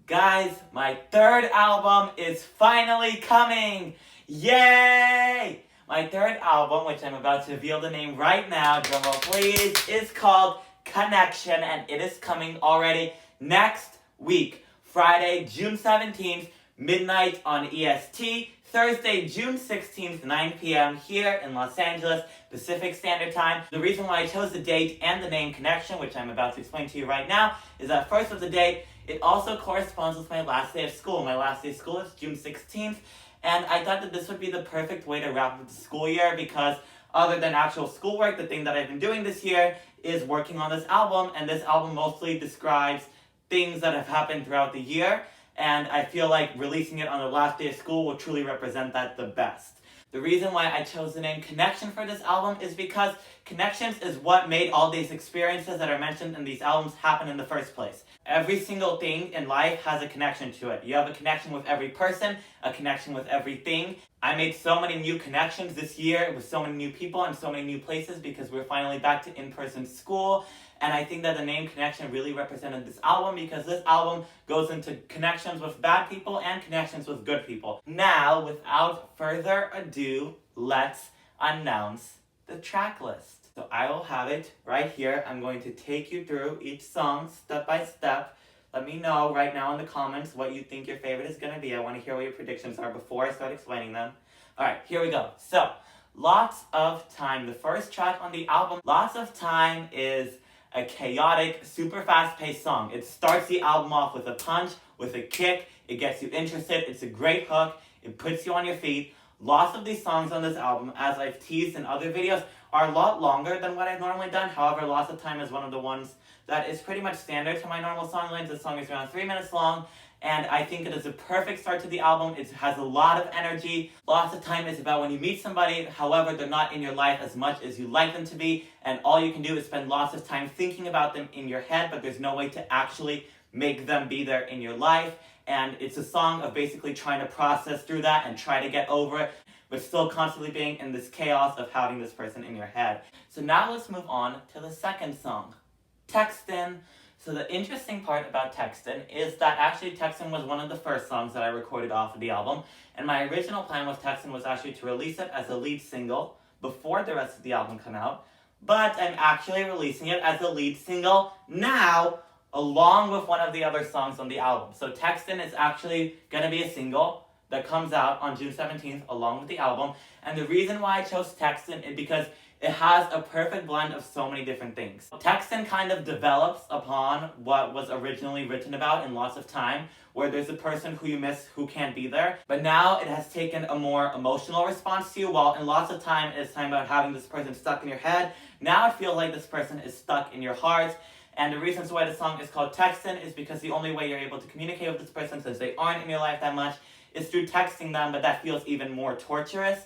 Guys, my third album is finally coming! Yay! My third album, which I'm about to reveal the name right now, drumroll please, is called Connection, and it is coming already next week. Friday, June 17th, midnight on EST. Thursday, June 16th, 9 p.m. here in Los Angeles, Pacific Standard Time. The reason why I chose the date and the name Connection, which I'm about to explain to you right now, is that first with the date, it also corresponds with my last day of school. My last day of school is June 16th, and I thought that this would be the perfect way to wrap up the school year because other than actual schoolwork, the thing that I've been doing this year is working on this album, and this album mostly describes things that have happened throughout the year. And I feel like releasing it on the last day of school will truly represent that the best. The reason why I chose the name Connection for this album is because connections is what made all these experiences that are mentioned in these albums happen in the first place. Every single thing in life has a connection to it. You have a connection with every person, a connection with everything. I made so many new connections this year with so many new people and so many new places because we're finally back to in-person school. And I think that the name Connection really represented this album because this album goes into connections with bad people and connections with good people. Now, without further ado, let's announce the track list. So I will have it right here. I'm going to take you through each song step by step. Let me know right now in the comments what you think your favorite is going to be. I want to hear what your predictions are before I start explaining them. Alright, here we go. So, Lots of Time. The first track on the album, Lots of Time, is a chaotic, super fast-paced song. It starts the album off with a punch, with a kick. It gets you interested. It's a great hook. It puts you on your feet. Lots of these songs on this album, as I've teased in other videos, are a lot longer than what I've normally done. However, Lots of Time is one of the ones that is pretty much standard to my normal song length. This song is around 3 minutes long, and I think it is a perfect start to the album. It has a lot of energy. Lots of Time is about when you meet somebody, however, they're not in your life as much as you like them to be, and all you can do is spend lots of time thinking about them in your head, but there's no way to actually make them be there in your life. And it's a song of basically trying to process through that and try to get over it, but still constantly being in this chaos of having this person in your head. So now let's move on to the second song, Textin. So the interesting part about Textin is that actually Textin was one of the first songs that I recorded off of the album, and my original plan with Textin was actually to release it as a lead single before the rest of the album come out, but I'm actually releasing it as a lead single now, along with one of the other songs on the album. So Textin is actually going to be a single that comes out on June 17th along with the album, and the reason why I chose Textin is because it has a perfect blend of so many different things. Textin kind of develops upon what was originally written about in Lots of Time, where there's a person who you miss who can't be there, but now it has taken a more emotional response to you, while in Lots of Time it's time about having this person stuck in your head. Now I feel like this person is stuck in your heart, and the reasons why the song is called Textin is because the only way you're able to communicate with this person, since they aren't in your life that much, is through texting them, but that feels even more torturous.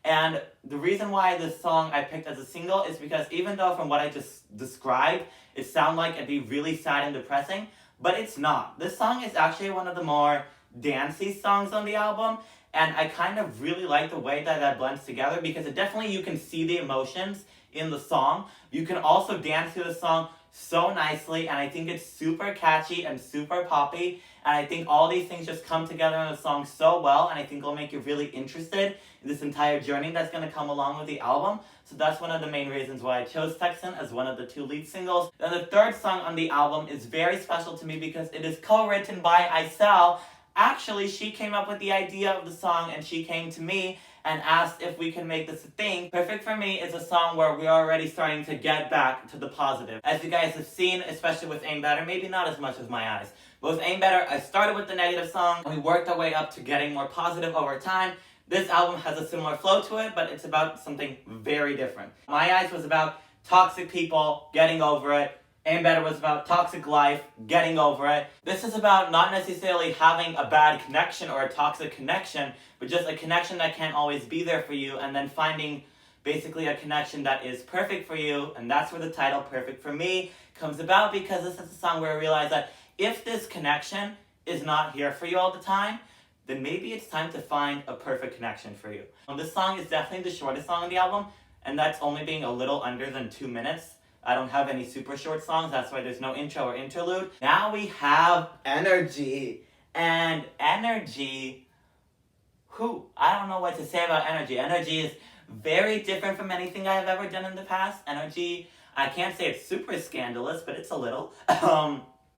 And the reason why this song I picked as a single is because even though from what I just described, it sounded like it'd be really sad and depressing, but it's not. This song is actually one of the more dancey songs on the album, and I kind of really like the way that blends together because it definitely, you can see the emotions in the song. You can also dance to the song so nicely, and I think it's super catchy and super poppy, and I think all these things just come together in the song so well, and I think it'll make you really interested in this entire journey that's going to come along with the album. So that's one of the main reasons why I chose Textin as one of the two lead singles. Then the third song on the album is very special to me because it is co-written by YAAAAAYYYY. Actually, she came up with the idea of the song, and she came to me and asked if we can make this a thing. Perfect for Me is a song where we're already starting to get back to the positive. As you guys have seen, especially with Aim Better, maybe not as much as My Eyes, but with Aim Better, I started with the negative song, and we worked our way up to getting more positive over time. This album has a similar flow to it, but it's about something very different. My Eyes was about toxic people, getting over it. Aim Better was about toxic life, getting over it. This is about not necessarily having a bad connection or a toxic connection, but just a connection that can't always be there for you, and then finding basically a connection that is perfect for you, and that's where the title Perfect For Me comes about, because this is a song where I realize that if this connection is not here for you all the time, then maybe it's time to find a perfect connection for you. This song is definitely the shortest song on the album, and that's only being a little under than 2 minutes. I don't have any super short songs, that's why there's no intro or interlude. Now we have Energy. And energy, I don't know what to say about energy. Energy is very different from anything I have ever done in the past. Energy, I can't say it's super scandalous, but it's a little.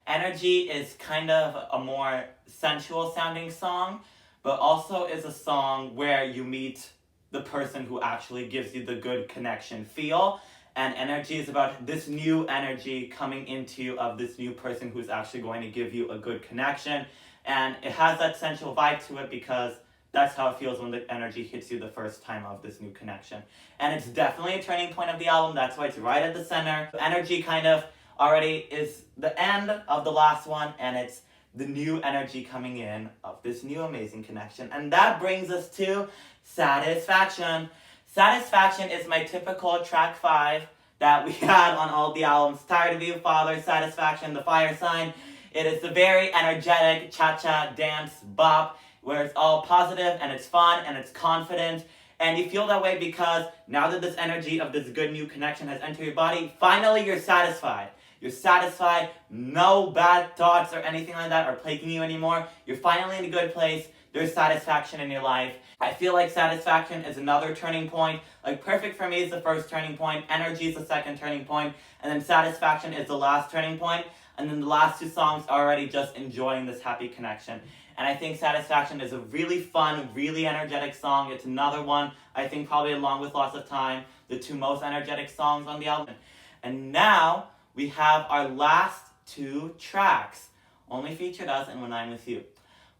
Energy is kind of a more sensual sounding song, but also is a song where you meet the person who actually gives you the good connection feel. And energy is about this new energy coming into you of this new person who's actually going to give you a good connection. And it has that sensual vibe to it because that's how it feels when the energy hits you the first time of this new connection. And it's definitely a turning point of the album. That's why it's right at the center. The energy kind of already is the end of the last one, and it's the new energy coming in of this new amazing connection. And that brings us to Satisfaction. Satisfaction is my typical track 5 that we had on all the albums. Tired of You, Father, Satisfaction, The Fire Sign. It is the very energetic cha-cha dance bop where it's all positive and it's fun and it's confident. And you feel that way because now that this energy of this good new connection has entered your body, finally you're satisfied. You're satisfied, no bad thoughts or anything like that are plaguing you anymore. You're finally in a good place. There's satisfaction in your life. I feel like Satisfaction is another turning point. Like Perfect for me is the first turning point, Energy is the second turning point, and then Satisfaction is the last turning point. And then the last 2 songs are already just enjoying this happy connection. And I think Satisfaction is a really fun, really energetic song. It's another one, I think probably along with Lots of Time, the 2 most energetic songs on the album. And now we have our last 2 tracks. Only Featured Us and When I'm With You.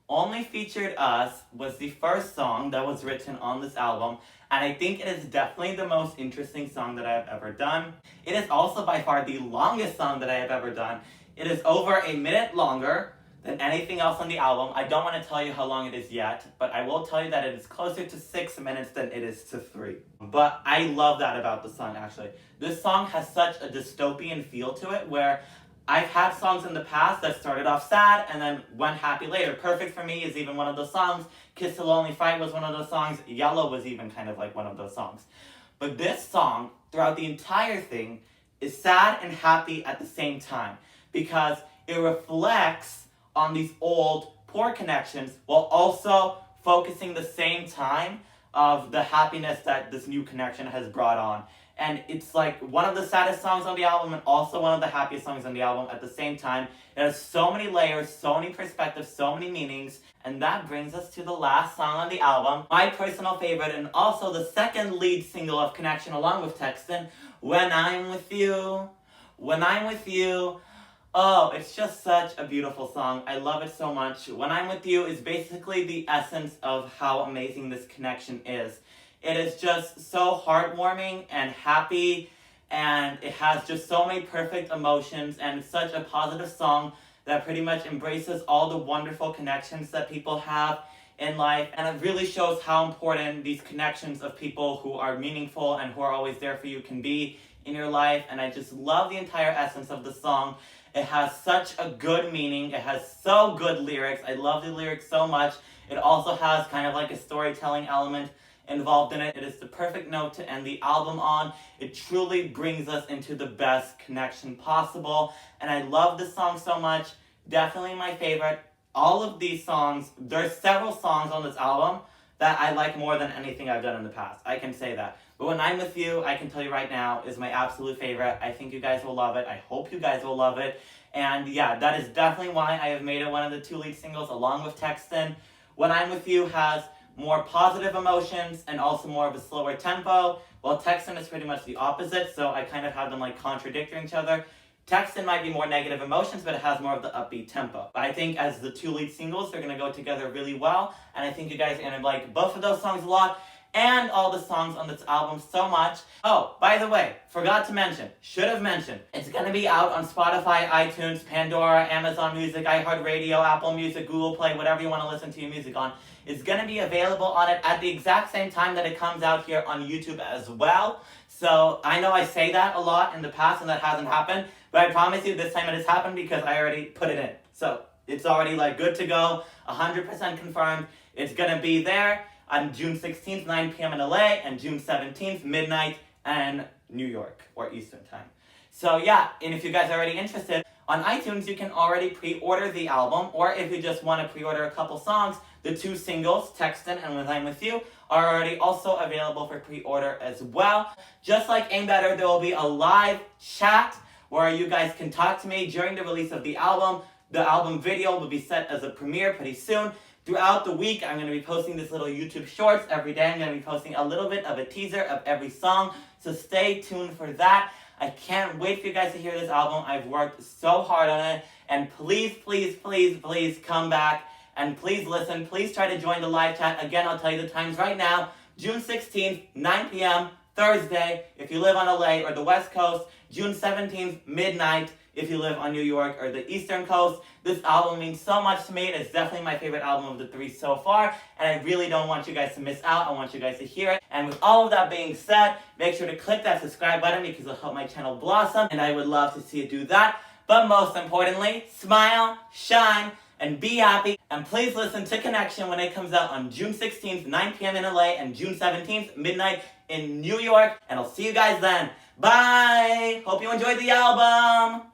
Only Featured Us was the first song that was written on this album, and I think it is definitely the most interesting song that I have ever done. It is also by far the longest song that I have ever done. It is over a minute longer than anything else on the album. I don't want to tell you how long it is yet, but I will tell you that it is closer to 6 minutes than it is to 3. But I love that about the song, actually. This song has such a dystopian feel to it, where I've had songs in the past that started off sad and then went happy later. Perfect for Me is even one of those songs. Kiss the Lonely Fight was one of those songs. Yellow was even kind of like one of those songs. But this song, throughout the entire thing, is sad and happy at the same time because it reflects on these old poor connections while also focusing the same time of the happiness that this new connection has brought on. And it's like one of the saddest songs on the album and also one of the happiest songs on the album at the same time. It has so many layers, so many perspectives, so many meanings. And that brings us to the last song on the album, my personal favorite and also the second lead single of Connection along with Textin, When I'm With You. When I'm With You. Oh, it's just such a beautiful song. I love it so much. When I'm With You is basically the essence of how amazing this connection is. It is just so heartwarming and happy, and it has just so many perfect emotions, and it's such a positive song that pretty much embraces all the wonderful connections that people have in life, and it really shows how important these connections of people who are meaningful and who are always there for you can be in your life. And I just love the entire essence of the song. It has such a good meaning. It has so good lyrics. I love the lyrics so much. It also has kind of like a storytelling element involved in it. It is the perfect note to end the album on. It truly brings us into the best connection possible. And I love this song so much. Definitely my favorite. All of these songs, there's several songs on this album that I like more than anything I've done in the past. I can say that. But When I'm With You, I can tell you right now, is my absolute favorite. I think you guys will love it. I hope you guys will love it. And yeah, that is definitely why I have made it one of the 2 lead singles along with Textin. When I'm With You has more positive emotions and also more of a slower tempo, while Textin is pretty much the opposite, so I kind of have them like contradicting each other. Textin might be more negative emotions, but it has more of the upbeat tempo. I think as the 2 lead singles, they're going to go together really well, and I think you guys are going to like both of those songs a lot, and all the songs on this album so much. Oh, by the way, forgot to mention, should have mentioned, it's going to be out on Spotify, iTunes, Pandora, Amazon Music, iHeartRadio, Apple Music, Google Play, whatever you want to listen to your music on. It's going to be available on it at the exact same time that it comes out here on YouTube as well. So I know I say that a lot in the past and that hasn't happened, but I promise you this time it has happened because I already put it in. So it's already like good to go, 100% confirmed. It's going to be there on June 16th, 9 p.m. in LA, and June 17th, midnight in New York or Eastern time. So yeah, and if you guys are already interested, On iTunes, you can already pre-order the album, or if you just want to pre-order a couple songs, the 2 singles, Textin and When I'm With You, are already also available for pre-order as well. Just like Aim Better, there will be a live chat where you guys can talk to me during the release of the album. The album video will be set as a premiere pretty soon. Throughout the week, I'm going to be posting this little YouTube shorts. Every day I'm going to be posting a little bit of a teaser of every song, so stay tuned for that. I can't wait for you guys to hear this album. I've worked so hard on it, and please, please, please, please come back, and please listen. Please try to join the live chat. Again, I'll tell you the times right now. June 16th, 9 p.m., Thursday, if you live on LA or the West Coast. June 17th, midnight, if you live on New York or the Eastern Coast. This album means so much to me. It's definitely my favorite album of the 3 so far, and I really don't want you guys to miss out. I want you guys to hear it. And with all of that being said, make sure to click that subscribe button because it'll help my channel blossom, and I would love to see you do that. But most importantly, smile, shine, and be happy. And please listen to Connection when it comes out on June 16th, 9 p.m. in LA, and June 17th, midnight in New York. And I'll see you guys then. Bye! Hope you enjoyed the album!